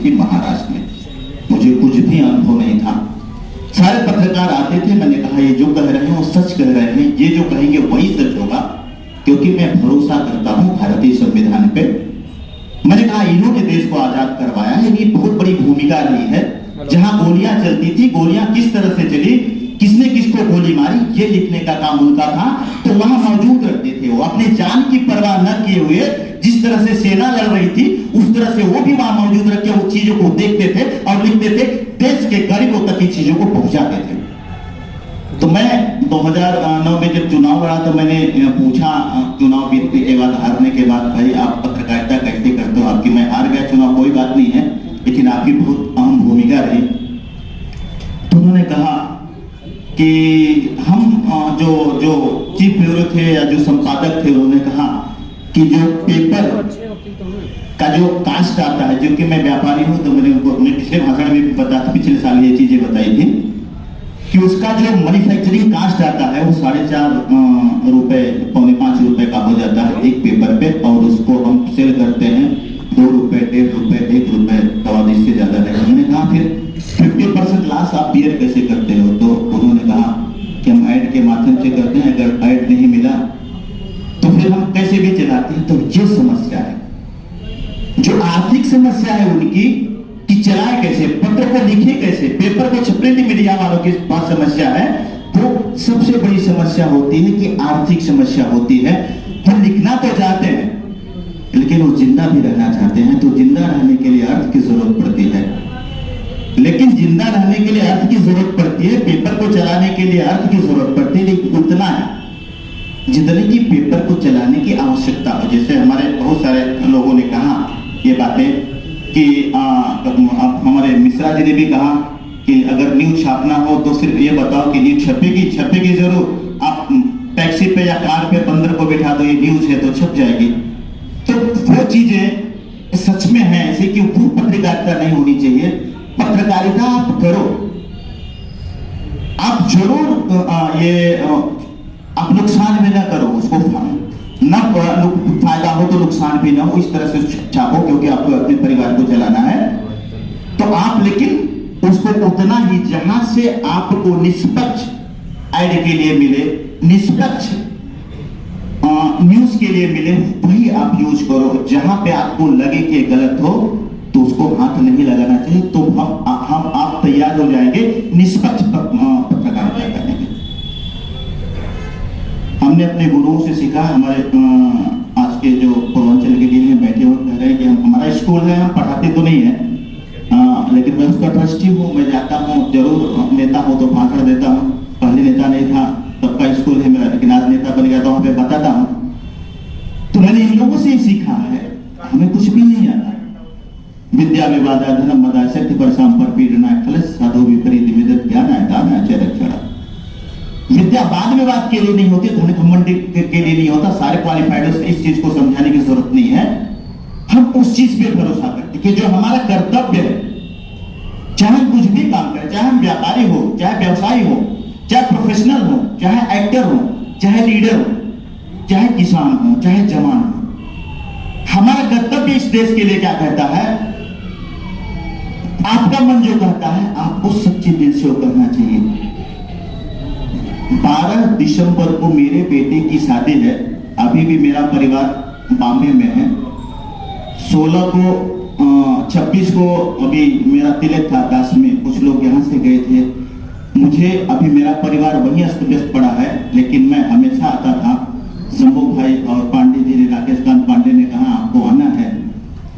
थी महाराष्ट्र में। मुझे कुछ भी अनुभव नहीं था। सारे पत्रकार आते थे, मैंने कहा ये जो कह रहे हैं वो सच कह रहे हैं, ये जो कहेंगे वही सच होगा, क्योंकि मैं भरोसा करता हूं भारतीय संविधान पे। मैंने कहा इन्होंने देश को आजाद करवाया है, ये बहुत बड़ी भूमिका रही है। जहां गोलियां चलती थी, गोलियां किस तरह से चली, किसने किसको गोली मारी, ये लिखने का काम उनका था। तो वहां मौजूद रहते थे वो, अपने जान की परवाह न किए हुए, जिस तरह से सेना लड़ रही थी उस तरह से वो भी वहां मौजूद रह के वो चीजों को देखते थे और लिखते थे, देश के गरीबों तक की चीजों को पहुंचाते थे। तो मैं 2009 में जब चुनाव लड़ा तो मैंने पूछा चुनाव जीतने के बाद, हारने के बाद, भाई आप पत्रकारिता कैसे करते हो? आपकी, मैं हार गया चुनाव कोई बात नहीं है, लेकिन आपकी बहुत अहम भूमिका रही। तो उन्होंने कहा कि हम जो चीफ ब्यूरो थे या जो संपादक थे, उन्होंने कहा कि जो पेपर का जो कास्ट आता है, जो कि मैं व्यापारी हूं तो मैंने उनको अपने पिछले भाषण में भी बताया, पिछले साल ये चीजें बताई थी कि उसका जो मैन्युफैक्चरिंग कास्ट आता है वो 4.5 रुपए, 4.5 रुपए का हो जाता है एक पेपर पे, और उसको हम सेल करते हैं 2 रुपए, 1.5 रुपए, 1 रुपए, तो इससे ज्यादा है। मैंने कहा फिर 50% लॉस आप बियर कैसे करते हो? तो उन्होंने कहा कि हम ऐड के माध्यम से करते हैं, अगर ऐड नहीं मिला तो फिर हम कैसे भी चलाते हैं। तो ये समस्या है, जो आर्थिक समस्या है उनकी, कि चलाए कैसे, पत्र को लिखे कैसे, पेपर को प्रिंट मीडिया वालों की पास समस्या है। तो सबसे बड़ी समस्या होती है कि आर्थिक समस्या होती है। हम लिखना तो चाहते हैं लेकिन वो जिंदा भी रहना चाहते हैं, तो जिंदा रहने के लिए अर्थ की जरूरत पड़ती है। लेकिन जिंदा रहने के लिए अर्थ की जरूरत पड़ती है, पेपर को चलाने के लिए अर्थ की जरूरत पड़ती है, लेकिन उतना है जितने की पेपर को चलाने की आवश्यकता हो। जैसे हमारे बहुत सारे लोगों ने कहा ये बातें कि हमारे मिश्रा जी ने भी कहा कि अगर न्यूज छापना हो तो सिर्फ ये बताओ कि न्यूज छपेगी जरूर, आप टैक्सी पे या कार पे बंदर को बिठा दो, ये न्यूज है तो छप जाएगी। तो वो चीजें सच में है ऐसे कि वो पत्रकारिता नहीं होनी चाहिए। पत्रकारिता आप करो, आप जरूर ये आप नुकसान भी ना करो, उसको ना फायदा हो तो नुकसान भी ना हो, इस तरह से छापो, क्योंकि आपको अपने परिवार को चलाना है। तो आप लेकिन उसको उतना ही जहां से आपको निष्पक्ष ऐड के लिए मिले, निष्पक्ष न्यूज के लिए मिले, वही आप यूज करो। जहां पे आपको लगे कि गलत हो तो उसको हाथ नहीं लगाना चाहिए। तो हम आप तैयार हो जाएंगे निष्पक्ष पत्रकारिता करने के। हमने अपने गुरुओं से सीखा। हमारे आज के जो पूर्वांचल के दिन में बैठे हुए कह रहे हैं कि हमारा स्कूल है, हम पढ़ाते तो नहीं है, लेकिन मैं उसका ट्रस्टी हूँ, मैं जाता हूँ, जरूर नेता हूँ तो भाषण देता हूँ। पहले नेता नहीं था, सबका स्कूल है मेरा, लेकिन आज नेता बन गया तो वहां पे बताता हूँ। तो मैंने इन लोगों से सीखा है, हमें कुछ भी नहीं आता। विद्या विवादा धनम मदा शक्ति पर सांपर पीड़ना फलस साधु विपरीत विदत ज्ञान दान चरक्षण। विद्या बाद में बात के लिए नहीं होती, धन घमंड के लिए नहीं होता। सारे क्वालिफाइड इस चीज को समझाने की जरूरत नहीं है। हम उस चीज पे भरोसा करते कि जो हमारा कर्तव्य है, चाहे हम कुछ भी काम करें, चाहे हम व्यापारी हो, चाहे व्यवसायी हो, चाहे प्रोफेशनल हो, चाहे एक्टर हो, चाहे लीडर हो, चाहे किसान हो, चाहे जवान हो, हमारा कर्तव्य इस देश के लिए क्या कहता है? आपका मन जो कहता है आपको सच्चे दिल से वो करना चाहिए। 12 दिसंबर को मेरे बेटे की शादी है, अभी भी मेरा परिवार बॉम्बे में है। 26 को अभी मेरा तिलक था दास में, कुछ लोग यहाँ से गए थे। मुझे अभी मेरा परिवार वही अस्त व्यस्त पड़ा है, लेकिन मैं हमेशा आता था। शंभू भाई और पांडे जी ने, राकेश कांत पांडे ने कहा आपको आना है,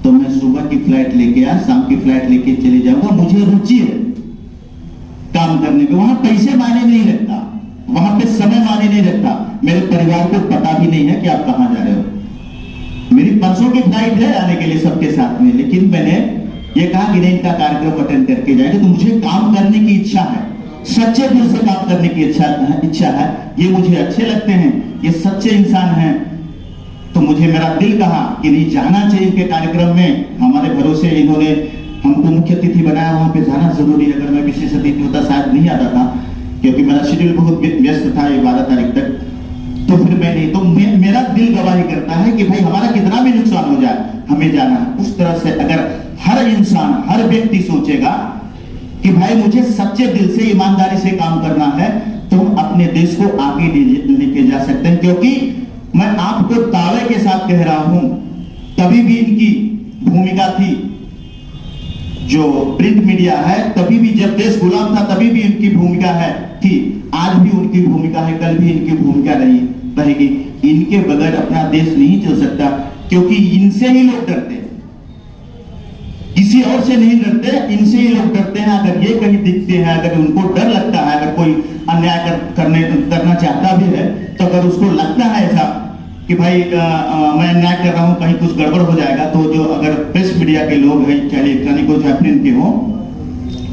तो मैं सुबह की फ्लाइट लेके आया, शाम की फ्लाइट लेके चले जाऊंगा। मुझे रुचि है काम करने में, वहां पैसे मायने नहीं रखता, वहां पे समय मायने नहीं रखता। मेरे परिवार को पता भी नहीं है कि आप कहां जा रहे हो। मेरी परसों की फ्लाइट है आने के लिए सबके साथ में, लेकिन मैंने ये कहा कि नहीं, इनका कार्यक्रम अटेंड करके जाएंगे। तो मुझे काम करने की इच्छा है, सच्चे दिल से काम करने की इच्छा है। ये मुझे अच्छे लगते हैं, ये सच्चे इंसान हैं। तो मुझे मेरा दिल कहा कि नहीं, जाना चाहिए इनके कार्यक्रम में। हमारे भरोसे इन्होंने हमको मुख्य अतिथि बनाया, वहां पे जाना जरूरी है। अगर मैं विशेष अतिथि होता शायद नहीं आता था, क्योंकि मेरा शेड्यूल बहुत व्यस्त था 12 तारीख तक। तो फिर मैं नहीं, तो मेरा दिल गवाही करता है कि भाई हमारा कितना भी नुकसान हो जाए, हमें जाना है। उस तरह से अगर हर इंसान, हर व्यक्ति सोचेगा कि भाई मुझे सच्चे दिल से ईमानदारी से काम करना है तो हम अपने देश को आगे लेके जा सकते हैं। क्योंकि मैं आपको दावे के साथ कह रहा हूं, कभी भी इनकी भूमिका थी, जो प्रिंट मीडिया है, तभी भी जब देश गुलाम था तभी भी इनकी भूमिका है थी, आज भी उनकी भूमिका है, कल भी इनकी भूमिका रहेगी। इनके बगैर अपना देश नहीं चल सकता, क्योंकि इनसे ही लोग डरते हैं, किसी और से नहीं डरते, इनसे ही लोग डरते हैं। अगर ये कहीं दिखते हैं, अगर उनको डर लगता है, अगर कोई अन्याय करना चाहता भी है, तो अगर उसको लगता है ऐसा कि भाई मैं अन्याय कर रहा हूं, कहीं कुछ गड़बड़ हो जाएगा, तो जो अगर प्रेस मीडिया के लोग हैं, चाहे इलेक्ट्रॉनिक हो चाहे प्रिंट के हो,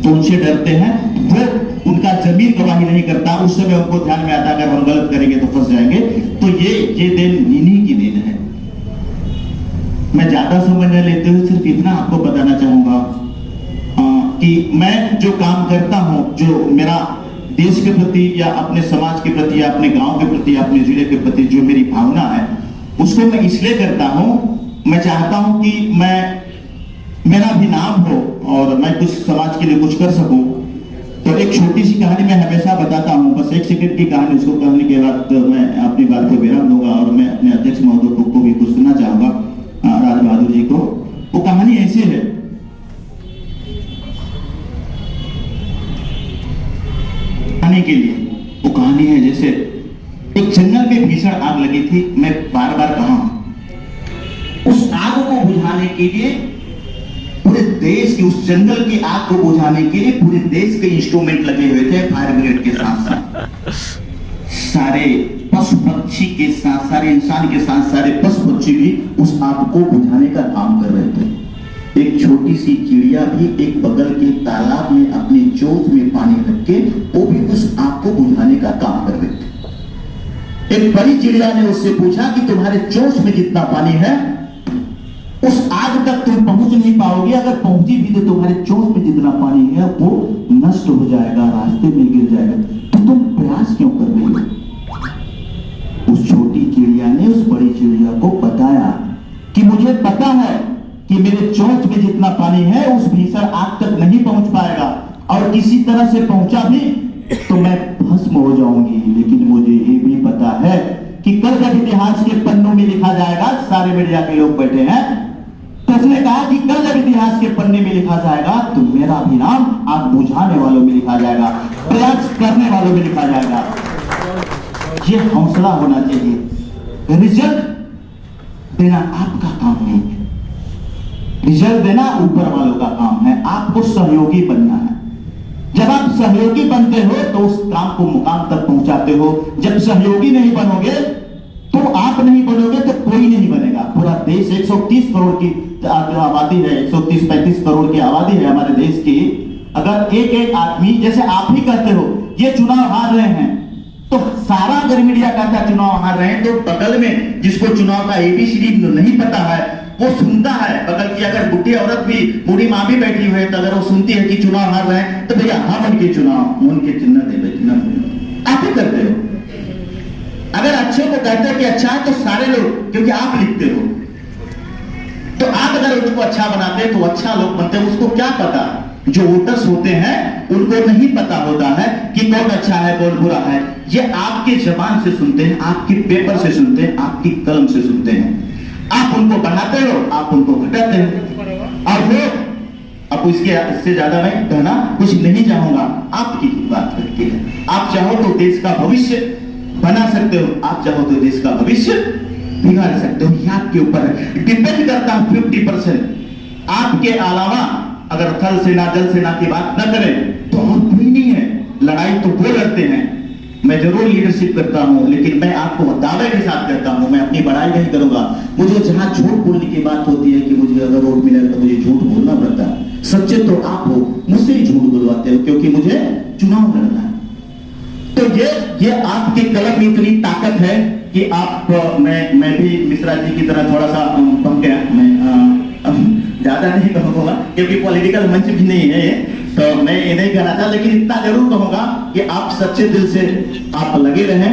तो उनसे डरते हैं, वो उनका जमीन गवाही नहीं करता। उस समय उनको ध्यान में आता है अगर हम गलत करेंगे तो फंस जाएंगे। तो ये देन इन्हीं की देन है। मैं ज्यादा समय न लेते हुए सिर्फ इतना आपको बताना चाहूंगा कि मैं जो काम करता हूं, जो मेरा देश के प्रति या अपने समाज के प्रति या अपने गांव के प्रति या अपने जिले के प्रति जो मेरी भावना है, उसको मैं इसलिए करता हूं, मैं चाहता हूं कि मेरा भी नाम हो और मैं कुछ समाज के लिए कुछ कर सकूं। तो एक छोटी सी कहानी मैं हमेशा बताता हूं, बस 1 सेकंड की कहानी, उसको कहने के बाद मैं अपनी बात को विराम दूंगा और मैं अपने अध्यक्ष महोदय को भी कुछ सुनना चाहूंगा, राज बहादुर जी को। वो कहानी ऐसी है, के लिए वो कहानी है जैसे एक जंगल में भीषण आग लगी थी। मैं बार बार कहा, उस आग को बुझाने के लिए पूरे देश की, उस जंगल की आग को बुझाने के लिए पूरे देश के इंस्ट्रूमेंट लगे हुए थे, फायर ब्रिगेड के साथ साथ सारे पशु पक्षी के साथ, सारे इंसान के साथ सारे पशु पक्षी भी उस आग को बुझाने का काम कर रहे थे। एक छोटी सी चिड़िया भी एक बगल के तालाब में अपनी चोंच में पानी रख के वो भी उस आग को बुझाने का काम कर रहे थे। एक बड़ी चिड़िया ने उससे पूछा कि तुम्हारे चोंच में जितना पानी है उस आग तक तुम पहुंच नहीं पाओगे, अगर पहुंची भी तो तुम्हारे चोंच में जितना पानी है वो नष्ट हो जाएगा, रास्ते में गिर जाएगा, तो तुम प्रयास क्यों कर रहे हो? उस छोटी चिड़िया ने उस बड़ी चिड़िया को बताया कि मुझे पता है कि मेरे चोंच में जितना पानी है उस भीषण आग तक नहीं पहुंच पाएगा, और किसी तरह से पहुंचा भी तो मैं भस्म हो जाऊंगी। लेकिन मुझे ये भी पता है कि कल जब इतिहास के पन्नों में लिखा जाएगा, सारे मीडिया के लोग बैठे हैं, तो उसने कहा कि कल जब इतिहास के पन्ने में लिखा जाएगा तो मेरा भी नाम आग बुझाने वालों में लिखा जाएगा, प्रयास करने वालों में लिखा जाएगा। ये हौसला होना चाहिए। रिजल्ट देना आपका काम नहीं है, रिजल्ट देना ऊपर वालों का काम है। आपको सहयोगी बनना है। जब आप सहयोगी बनते हो तो उस काम को मुकाम तक पहुंचाते हो। जब सहयोगी नहीं बनोगे तो आप नहीं बनोगे तो कोई नहीं बनेगा। पूरा देश 130 करोड़ की आबादी है, 130-135 करोड़ की आबादी है हमारे देश की। अगर एक एक आदमी, जैसे आप ही कहते हो ये चुनाव हार रहे हैं, तो सारा अगर मीडिया कहता है चुनाव हार रहे हैं, तो बगल में जिसको चुनाव का ABCD नहीं पता है वो सुनता है। बगल की अगर बुढ़ी औरत भी, बूढ़ी माँ भी बैठी हुई है, तो अगर वो सुनती है कि चुनाव हार रहे हैं, तो भैया हम उनके चुनाव, उनके चिन्ह दे, चिन्ह आप ही करते हो। अगर अच्छे को कहते हैं कि अच्छा है तो सारे लोग, क्योंकि आप लिखते हो, तो आप अगर उसको अच्छा बनाते हैं तो अच्छा लोग बनते हैं। उसको क्या पता, जो वोटर्स होते हैं उनको नहीं पता होता है कि कौन अच्छा है कौन बुरा है। ये आपके जबान से सुनते हैं, आपके पेपर से सुनते हैं, आपकी कलम से सुनते हैं। आप उनको बढ़ाते हो, आप उनको घटाते हो। और वो अब इससे ज्यादा मैं कहना कुछ नहीं चाहूंगा। आपकी बात करती है। आप चाहो तो देश का भविष्य बना सकते हो, आप चाहो तो देश का भविष्य बिगाड़ सकते हो। ये आपके ऊपर है, डिपेंड करता है 50%। आपके अलावा अगर थल सेना जल सेना की बात न करें तो और कोई नहीं है। लड़ाई तो वो लड़ते हैं, मैं जरूर लीडरशिप करता हूं, लेकिन मैं आपको दावे के साथ करता हूं, मैं अपनी बड़ाई नहीं करूंगा। मुझे जहां झूठ बोलने की बात होती है कि मुझे अगर वोट मिले तो मुझे झूठ बोलना पड़ता है, सच्चे तो आप हो, मुझसे ही झूठ बुलवाते हो क्योंकि मुझे चुनाव लड़ना है। तो ये आपके कलम में इतनी ताकत है कि आप, मैं भी मिश्रा जी की तरह थोड़ा सा बन गया। मैं ज्यादा नहीं कहूंगा क्योंकि पॉलिटिकल मंच भी नहीं है, तो मैं ये नहीं कहना था, लेकिन इतना जरूर कहूंगा कि आप सच्चे दिल से आप लगे रहें,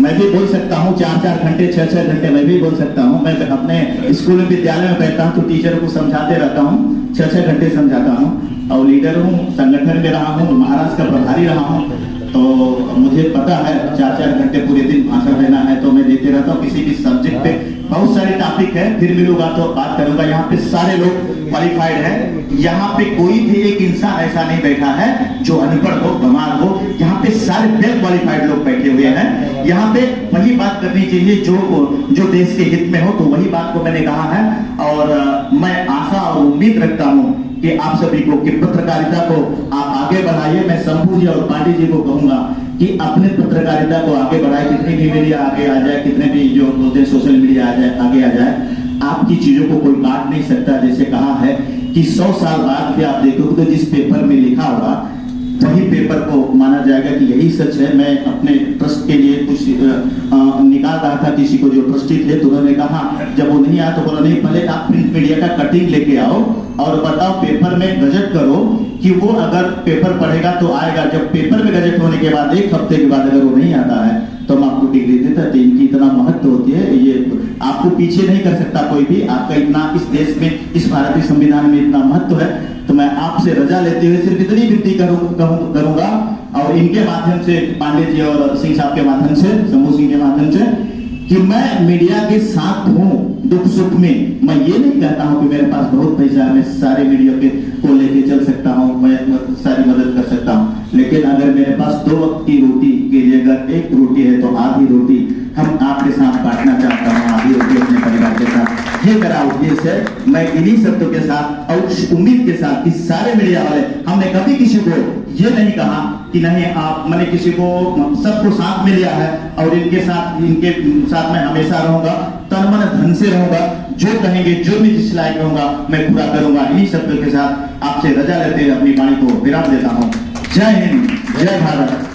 मैं भी बोल सकता हूँ 4-4 घंटे 6-6 घंटे मैं भी बोल सकता हूँ। मैं अपने स्कूल में विद्यालय में बैठता हूँ तो टीचर को समझाते रहता हूँ, 6-6 घंटे समझाता हूँ। और लीडर हूँ, संगठन में रहा हूँ, महाराष्ट्र का प्रभारी रहा हूँ, तो मुझे पता है 4-4 घंटे पूरे दिन भाषण देना है तो मैं देते रहता हूँ। किसी भी सब्जेक्ट पे बहुत सारे टॉपिक है, फिर मिलूंगा तो बात करूंगा। यहाँ पे सारे लोग क्वालिफाइड है, यहाँ पे कोई भी एक इंसान ऐसा नहीं बैठा है जो अनपढ़ हो, बीमार हो। यहाँ पे सारे वेल क्वालिफाइड लोग बैठे हुए हैं। यहाँ पे वही बात करनी चाहिए जो देश के हित में हो, तो वही बात को मैंने कहा है। और मैं आशा और उम्मीद रखता हूँ कि आप सभी को कि पत्रकारिता को आप आगे बढ़ाइए। मैं शंभू जी और पांडे जी को कहूंगा कि अपने पत्रकारिता को आगे बढ़ाए। कितनी भी मीडिया आगे आ जाए, कितने भी जो बोलते हैं सोशल मीडिया आगे आ जाए, आपकी चीजों को कोई काट नहीं सकता। जैसे कहा है कि 100 साल बाद भी आप देखोगे तो जिस पेपर में लिखा होगा वही पेपर को माना जाएगा कि यही सच है। मैं अपने ट्रस्ट के लिए कुछ निकाल रहा था, किसी को जो ट्रस्टी थे तो उन्होंने कहा, जब वो नहीं आया तो बोला नहीं, पहले आप प्रिंट मीडिया का कटिंग लेके आओ और बताओ, पेपर में गजट करो कि वो अगर पेपर पढ़ेगा तो आएगा। जब पेपर में गजट होने के बाद 1 हफ्ते के बाद अगर वो नहीं आता है तो हम आपको डिग्री देते हैं। तो इनकी इतना महत्व होती है, ये आपको पीछे नहीं कर सकता कोई भी। आपका इतना इस देश में, इस भारतीय संविधान में इतना महत्व है। तो मैं आपसे रजा लेते हुए सिर्फ इतनी विनती करूंगा और इनके माध्यम से, पांडे जी और सिंह साहब के माध्यम से, शंभू सिंह के माध्यम से, कि मैं मीडिया के साथ हूं दुख सुख में। मैं ये नहीं कहता हूं कि मेरे पास बहुत पैसा है, मैं सारे मीडिया को लेके चल सकता हूं, मैं सारी मदद कर सकता हूं। लेकिन अगर मेरे पास 2 वक्त की रोटी के लिए अगर 1 रोटी है तो आधी रोटी हम आपके साथ बांटना चाहता हूं, आधी रोटी अपने परिवार के साथ। ये मेरा उद्देश्य है। मैं इन्हीं शब्दों के साथ और उम्मीद के साथ कि सारे मीडिया वाले, हमने कभी किसी को ये नहीं कहा कि नहीं आप, मैंने किसी को, सबको साथ में लिया है और इनके साथ मैं हमेशा रहूंगा, तन मन धन से रहूंगा। जो कहेंगे, जो भी जिस लायक रहूंगा मैं पूरा करूंगा। इन्हीं शब्दों के साथ आपसे रजा लेते हुए अपनी वाणी को विराम देता हूं। जय हिंद, जय भारत।